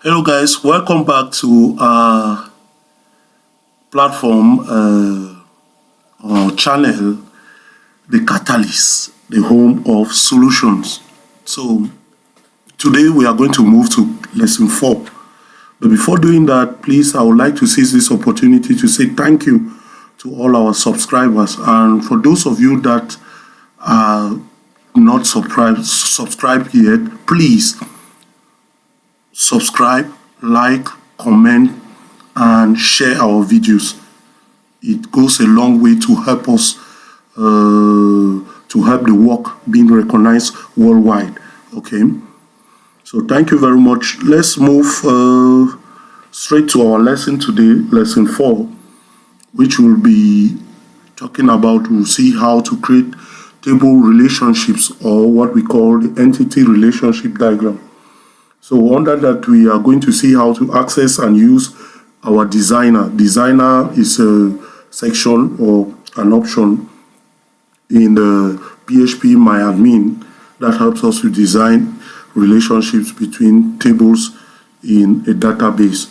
Hello guys, welcome back to our platform or channel, The Catalyst, the home of solutions. So today we are going to move to lesson 4. But before doing that, please, I would like to seize this opportunity to say thank you to all our subscribers. And for those of you that are not subscribed yet, please subscribe, like, comment, and share our videos. It goes a long way to help us, to help the work being recognized worldwide. Okay, so thank you very much. Let's move straight to our lesson today, lesson 4, which will be talking about, we'll see how to create table relationships, or what we call the entity relationship diagram. So under that, we are going to see how to access and use our designer. Designer is a section or an option in the phpMyAdmin that helps us to design relationships between tables in a database.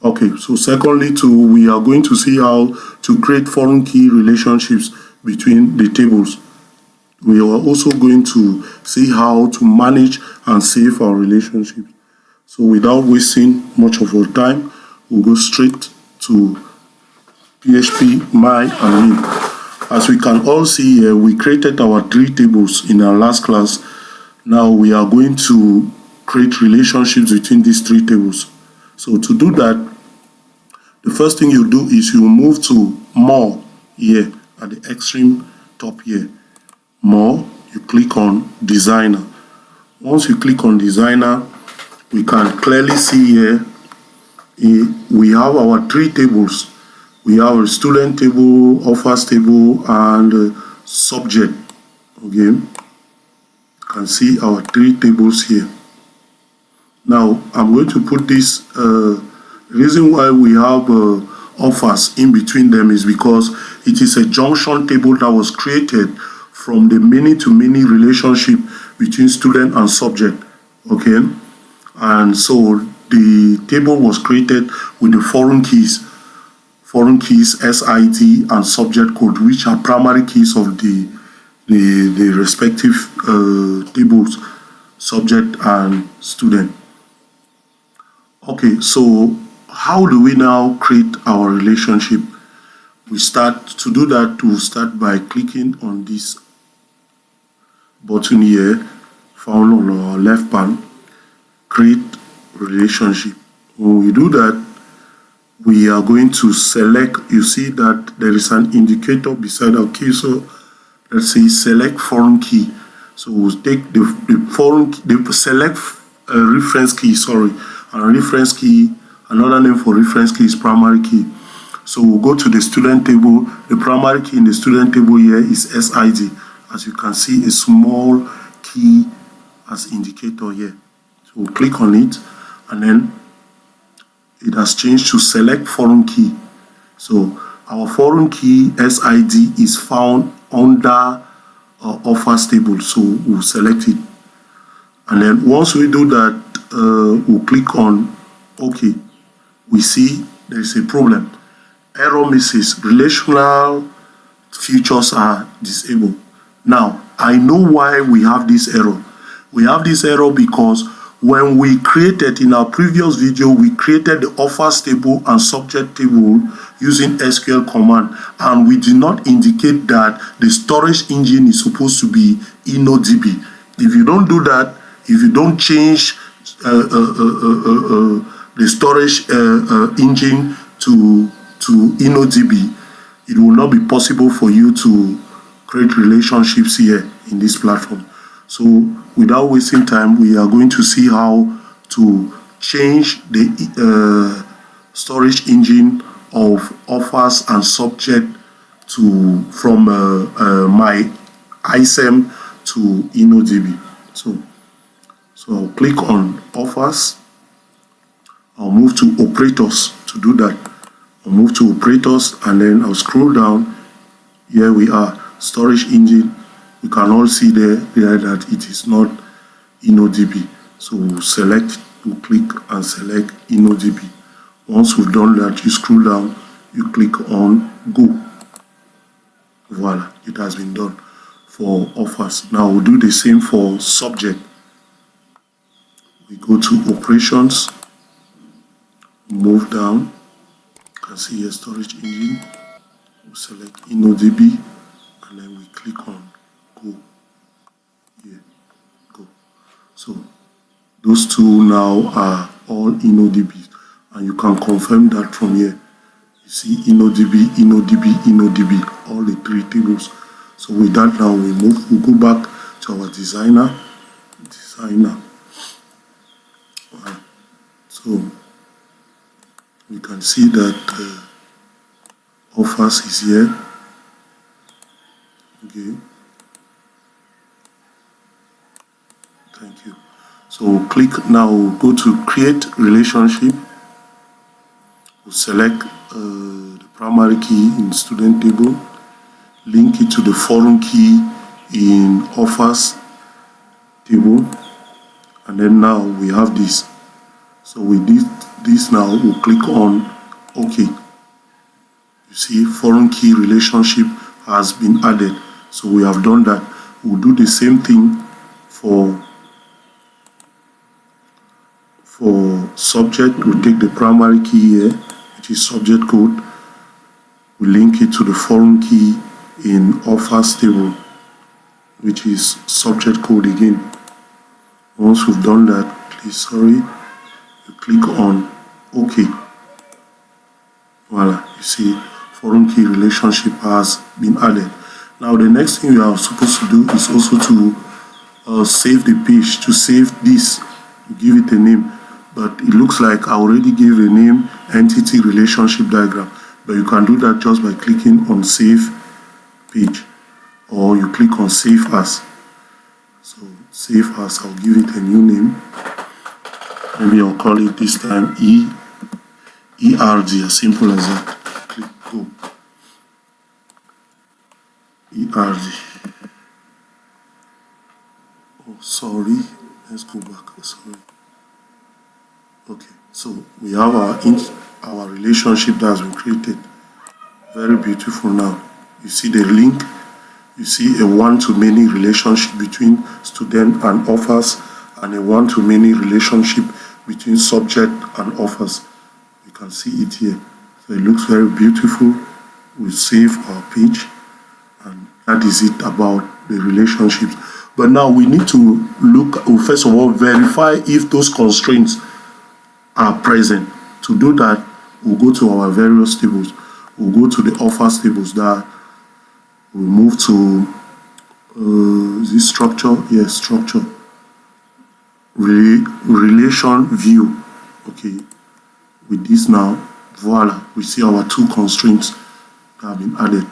Okay, so secondly too, we are going to see how to create foreign key relationships between the tables. We are also going to see how to manage and save our relationships. So without wasting much of our time, we'll go straight to phpMyAdmin. As we can all see here, we created our 3 tables in our last class. Now we are going to create relationships between these 3 tables. So to do that, the first thing you do is you move to More here at the extreme top here. More, you click on Designer. Once you click on Designer, we can clearly see here we have our 3 tables. We have a student table, offers table, and subject. Okay, you can see our 3 tables here. Now I'm going to put this. Reason why we have offers in between them is because it is a junction table that was created from the many-to-many relationship between student and subject. Okay, and so the table was created with the foreign keys SID and subject code, which are primary keys of the respective tables, subject and student. Okay, so how do we now create our relationship? We start to do that. We'll start by clicking on this button here found on our left pan, create relationship. When we do that, we are going to select. You see that there is an indicator beside our key, so let's say select foreign key. So we'll take the select reference key, and reference key, another name for reference key is primary key. So we'll go to the student table. The primary key in the student table here is SID. As you can see, a small key as indicator here. So we'll click on it, and then it has changed to select foreign key. So our foreign key SID is found under offers table. So we'll select it, and then once we do that, we'll click on OK. We see there is a problem. Error messages, relational features are disabled. Now, I know why we have this error. We have this error because when we created, in our previous video, we created the offers table and subject table using SQL command, and we did not indicate that the storage engine is supposed to be InnoDB. If you don't do that, if you don't change the storage engine to InnoDB, it will not be possible for you to create relationships here in this platform. So without wasting time, we are going to see how to change the storage engine of offers and subject from my ISM to InnoDB. So I'll click on offers. I'll move to operators to do that. I'll move to operators, and then I'll scroll down. Here we are, storage engine. We can all see there that it is not InnoDB. So we'll select we'll click and select InnoDB. Once we've done that, you scroll down, you click on Go. Voila, it has been done for offers. Now we'll do the same for subject. We go to operations, move down, you can see here storage engine, we select InnoDB, and then we click on Go. Here, Go. So those two now are all InnoDB, and you can confirm that from here. You see InnoDB, InnoDB, InnoDB, all the three tables. So with that now we'll go back to our designer. Right. So we can see that offers is here. Okay. Thank you. So click now, we'll go to create relationship. We'll select the primary key in student table, link it to the foreign key in offers table, and then now we have this. So with this now we'll click on OK. You see foreign key relationship has been added. So we have done that. We'll do the same thing for subject. We'll take the primary key here, which is subject code. We link it to the foreign key in offers table, which is subject code again. Once we've done that, please you click on OK. Voila, you see foreign key relationship has been added. Now the next thing we are supposed to do is also to save the page. To save this, you give it a name, but it looks like I already gave a name, entity relationship diagram, but you can do that just by clicking on save page, or you click on save as. So save as, I'll give it a new name. Maybe I'll call it this time ERD, as simple as that. Click go. ERD. Oh, sorry. Let's go back. Sorry. Okay, so we have our relationship that has been created. Very beautiful now. You see the link. You see a one-to-many relationship between student and offers, and a one-to-many relationship between subject and offers. You can see it here. So it looks very beautiful. We save our page, and that is it about the relationships. But now we need to look, first of all, verify if those constraints are present. To do that, we'll go to our various tables. We'll go to the offers tables. That we'll move to this structure. Yes, structure. Relation view. Okay. With this now, voila, we see our two constraints that have been added.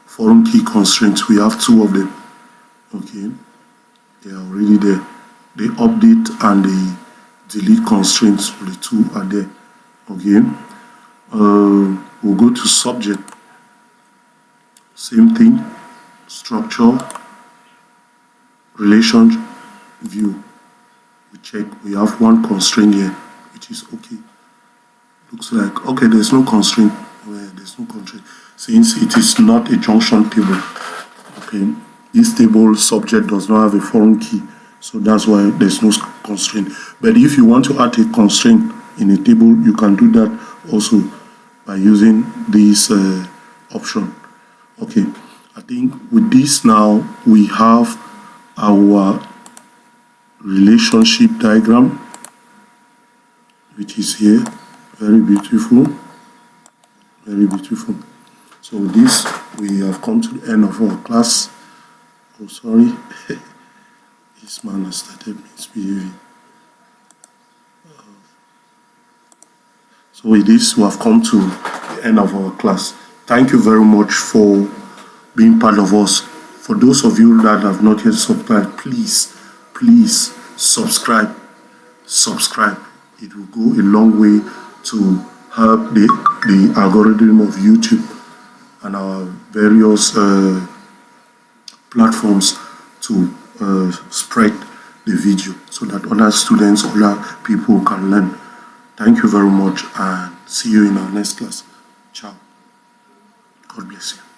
Foreign key constraints. We have two of them. Okay. They are already there. The update and the delete constraints, the two are there. Okay. We'll go to subject. Same thing. Structure. Relation view. We check. We have one constraint here, which is okay. Looks like okay. There's no constraint. Well, there's no constraint since it is not a junction table. Okay. This table subject does not have a foreign key, so that's why there's no constraint. But if you want to add a constraint in a table, you can do that also by using this option. Okay, I think with this now we have our relationship diagram, which is here. Very beautiful, very beautiful. So with this, we have come to the end of our class. Oh, sorry. This man has started misbehaving. So with this, we have come to the end of our class. Thank you very much for being part of us. For those of you that have not yet subscribed, please subscribe. It will go a long way to help the algorithm of YouTube and our various platforms to spread the video so that other students, other people can learn. Thank you very much and see you in our next class. Ciao. God bless you.